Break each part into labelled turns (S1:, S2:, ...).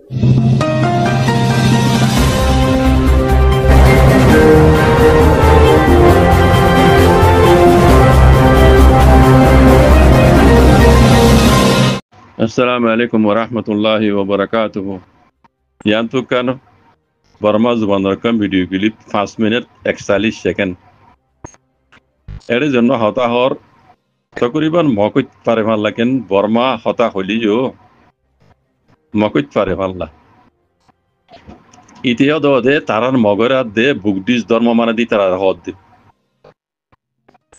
S1: Assalamu alaikum wa rahmatullahi wa barakatuhu. Yantu kano Burma zubanar kan video clip 5 minute 41 second এর জন্য হতাহর তকরিবান মকুত পারে ভাল্লা কেন বর্মা হতা হলিও মকুত পারে ভাল্লা ইতিহা দে তারার মগরাত দে বুকডিস ধর্ম মানে দি তারা হদ দে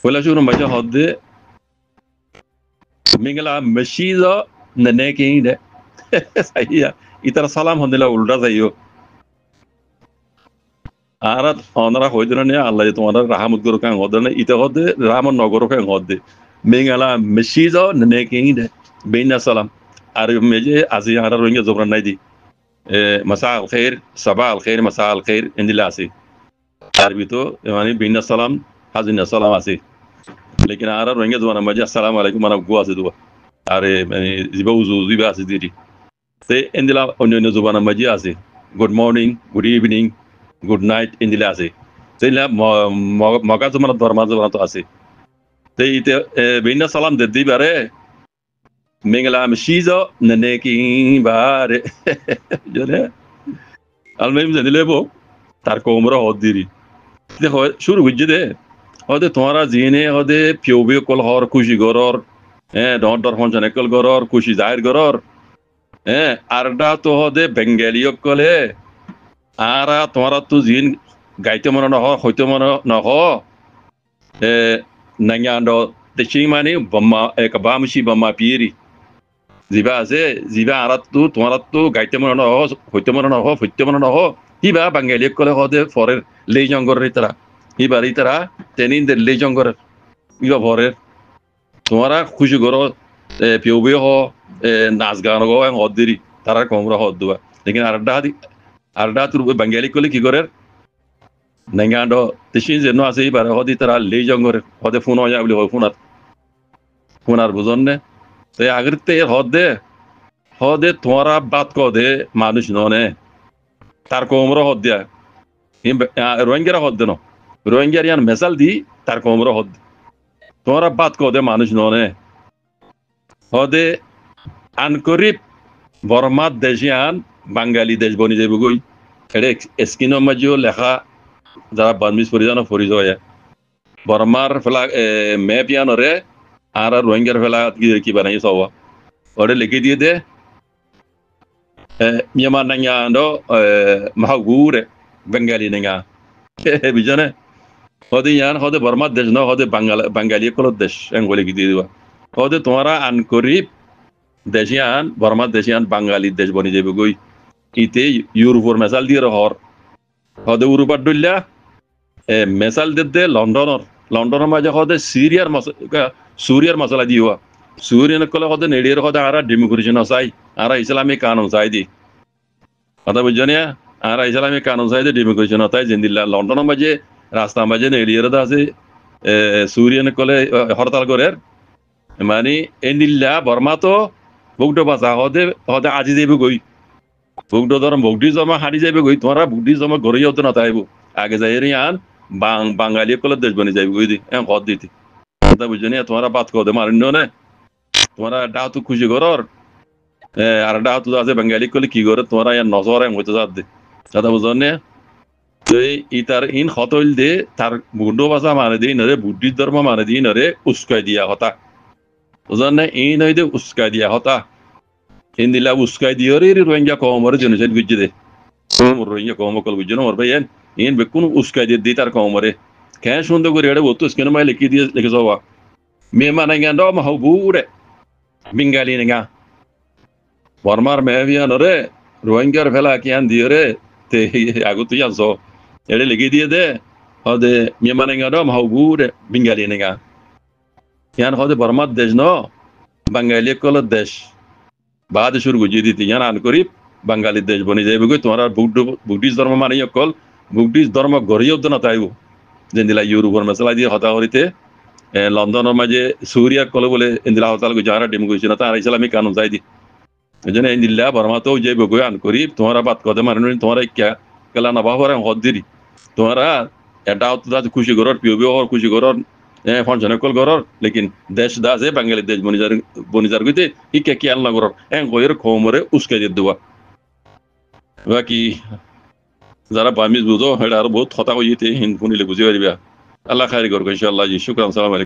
S1: ফলা শুরু মাঝে হদ দে মিঙ্গলা মসজিদ নেকেই দে সাইয়া ইতারা সালাম হদিলা উল্টা যাইও আর অনারা হইদনে আল্লাহ তোমার রাহমত গরু কাং হদনে ইতে হদে রামন নগর কাং হদে মিঙ্গলা মসজিদ নেকেই দে বেইনা সালাম আর মেজে আজি আর রোহিঙ্গা জবরান নাই দি مساء الخير صباح الخير مساء الخير اندلا আসে আরবি তো মানে বেইনা সালাম হাজিনা সালাম আছে लेकिन আর রোহিঙ্গা জবরান মাঝে আসসালামু আলাইকুম মানে গো আছে দুয়া আরে মানে জিবা উজু জিবা আছে দিদি তে এন্দিলা অন্য জবানা মাঝে আছে good morning good evening good night এন্দিলা আছে তেলা মগা জমানা ধর্মা জমানা তো আছে তে ইতে বেইনা সালাম দে দিবারে মেঙ্গলা মসজিদ নেকি বারে জনে আলমেম জানিলেবো তার কোমরা হদিরি দেখো শুরু হইছে দে হদে তোমারা জিনে হদে পিওবি কল হর খুশি গরর ডর ফনশন একল গরর খুশি জাহির গরর আরডা তো হদে বেঙ্গালিও কলে আরা তোমারা তো জিন গাইতে মনে নহ হইতে মনে নহ নাঙ্গান্ড দেশি মানে বম্মা এক বামশি বম্মা পিয়েরি জিবা আছে জিবা আরাত তো তোমার তো গাইতে মনে নহ হইতে মনে নহ হইতে মনে নহ ইবা বাঙ্গালিও কলে হদে ফরের লেই জঙ্গরের ইতারা ইবার ইতারা তেনিন দে লেই জঙ্গরের ইবা ফরের তোমারা খুশি করো পিওবি হ নাচ গান গো হদিরি তারা কমরা হদ দুয়া লেকিন আরডা তোর বাঙ্গালি কলে কি করে নাঙ্গান্ড তেশিন যেন আছে ইবার হদি তারা লেই জঙ্গরের হদে ফোন হয় বলি হয় ফোনার বুঝন নে তো আগেরতে হদে তোমারা বাদ দে মানুষ ননে তার কোমরা হদ দিয়া রোহিঙ্গারা হদ দেন রোহিঙ্গার ইয়ান মেসাল দি তার কোমরা হদ তোমারা বাদ দে মানুষ ননে হদে আনকরিব বর্মাত দেশিয়ান বাঙালি দেশ বনি যাইব গই এটা স্কিনের মাঝেও লেখা যারা বার্মিজ পরিজান পরিচয় বর্মার ফেলা ম্যাপ ইয়ানরে আর রোহিঙ্গার ফেলা কি বানাই সব ওটা লিখে দিয়ে দে মিয়ামার নাঙ্গা আন্ডো মাহগুরে বেঙ্গালি নাঙ্গা বুঝনে হদে ইয়ান হদে বর্মার দেশ ন হদে বাঙালি কল দেশ এঙ্গো লিখে দিয়ে দেওয়া হদে তোমারা আনকরিব দেশিয়ান বর্মার দেশিয়ান বাঙালি দেশ বনি যাবে গই ইতে ইউরোপর মেসাল দিয়ে হর হদে ইউরোপার ডুল্লা মেসাল দে লন্ডনের মাঝে হদে সুরিয়ার মশলা দিওয়া সুরিয়ান কলে হদে নেড়িয়ে হদে আরা ডেমোক্রেসি চাই আরা ইসলামিক কানুন চাই দি কথা বুঝছেন আরা ইসলামিক কানুন চাই দি ডেমোক্রেসি নতাই জিন্দিল্লা লন্ডনের মাঝে রাস্তার মাঝে নেড়িয়ে আছে সুরিয়ান কলে হরতাল করে মানে এন্দিল্লা বর্মা তো বুকডো বাঁচা হদে আজি যাইব গই বুকডো ধরম বুকডি জমা হারি যাইবে গই তোমারা বুকডি জমা গড়ি হতে নতাইব আগে যাই আন বাঙালি কলে দেশ বনি যাইব গই দি হদ দিতি কথা বুঝছেন তোমারা বাদ দে মারিন্য নে তোমারা ডাও তো খুশি করর আর ডাও তো আছে বাঙালি কলে কি করে তোমরা ইয়ার নজর হইতে যাত দে কথা বুঝছেন ইতার ইন হতইল দে তার বুকডো বাঁচা মানে দিই নরে বুদ্ধির ধর্ম মানে দিই নরে উস্কাই দিয়া হতা বুঝলেন না এই নয় দে উস্কাই দিয়া হতা হিন্দিলা উস্কাই দিয়ে রোহিঙ্গা কমরে জেনোসাইড বুঝছে দে রোহিঙ্গা কম কল বুঝছে না মোর ভাই ইন বেকুন উস্কাই দিয়ে দি তার কমরে কেন সুন্দর করে এটা বলতো স্কেন মাই লিখে দিয়ে লিখে যাওয়া মেমা নাঙ্গা ড মাহবুরে বেঙ্গালি নাঙ্গা বর্মার মেহবিয়া নরে রোহিঙ্গার ফেলা কিয়ান দিয়ে রে তে আগু তুই আনছো এটা লিখে দিয়ে দে হদে মেমা নাঙ্গা ড মাহবুরে বেঙ্গালি নাঙ্গা ইয়ান হদে বর্মার দেশ ন বাঙালি কলের দেশ বাদে শুরু গুজিয়ে দিতে ইয়ান আন করি বাঙালি দেশ বনি যাইব গই তোমার বুকডিস ধর্ম মানে অকল বুকডিস ধর্ম গড়িয়ে উঠতে না তাইব যেদিলা ইউরোপর মেসলা দিয়ে হতা করিতে লন্ডনের মাঝে সুরিয়া কলে বলে ইন্দিলা হতাল যারা ডেমোক্রেসি না তারা ইসলামিক কানুন চাই দি এই জন্য ইন্দিল্লা বর্মাতেও যে বগুয়ান করি তোমারা বাদ কথা মানে তোমারা ইচ্ছা কেলা না বাহরে হদ্দিরি তোমারা এটা অত খুশি করর পিওবি ওর খুশি করর ফাংশন কল করর লেকিন দেশ দা যে বাঙালি দেশ বনিজার গইতে ইকে কি আল্লাহ করর কইর খমরে উস্কে দিয়ে দেওয়া বাকি যারা বামিজ বুঝো এটা আর বহুত কথা কইতে হিন্দ শুনিলে বুঝি পারিবা আল্লাহ খাইর করব ইনশাআল্লাহ জি শুকরান সালাম আলাইকুম